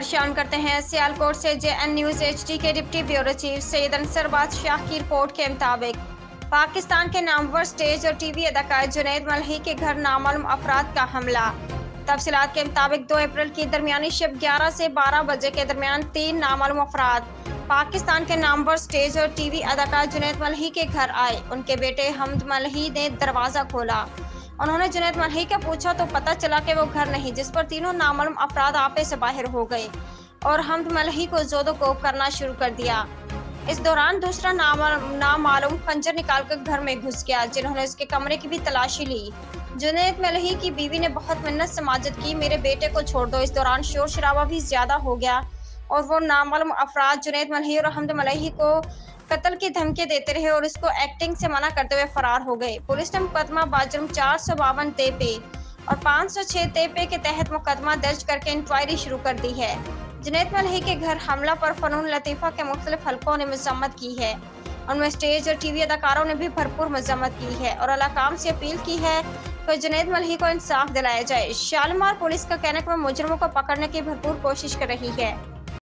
शामिल करते हैं सियालकोट से जेएन न्यूज एचडी के deputy bureau chief Syed Ansar बादशाह की रिपोर्ट के मुताबिक पाकिस्तान के नामवर स्टेज और टीवी अदाकार जुनैद मल्ही के घर नामालूम अफराद का हमला। तफसीलात के मुताबिक 2 अप्रैल की दरमियानी शब 11 से 12 बजे के दरमियान 3 नामालूम अफराद पाकिस्तान के नामवर स्टेज और टीवी अदाकार जुनैद मल्ही के घर आए। उनके बेटे हमद मल्ही ने दरवाज़ा खोला। उन्होंने जुनैद मल्ही का पूछा तो पता चला कि वो घर नहीं, जिस पर तीनों नामालूम अफराद आपे से बाहर हो गए और हमद मल्ही को जोदोकोब करना शुरू कर दिया। इस दौरान दूसरा नामालूम खंजर निकालकर घर में घुस गया, जिन्होंने उसके कमरे की भी तलाशी ली। जुनैद मल्ही की बीवी ने बहुत मिन्नत से माजत की, मेरे बेटे को छोड़ दो। इस दौरान शोर शराबा भी ज्यादा हो गया और वो नामालूम अफराद जुनैद मल्ही और हमद मल्ही को कत्ल की धमकी देते रहे और इसको एक्टिंग से मना करते हुए फरार हो गए। पुलिस ने मुकदमा बाजुर्म 452 तेपे और 506 तेपे के तहत मुकदमा दर्ज करके इंक्वायरी शुरू कर दी है। जुनैद मल्ही के घर हमला पर फनून लतीफ़ा के मुख्तलिफ हलकों ने मजम्मत की है। उनमें स्टेज और टीवी अदाकारों ने भी भरपूर मजम्मत की है और अलाकाम से अपील की है कि जुनैद मल्ही को इंसाफ दिलाया जाए। शालीमार पुलिस का कहना है कि वह मुजरिमों को पकड़ने की भरपूर कोशिश कर रही है।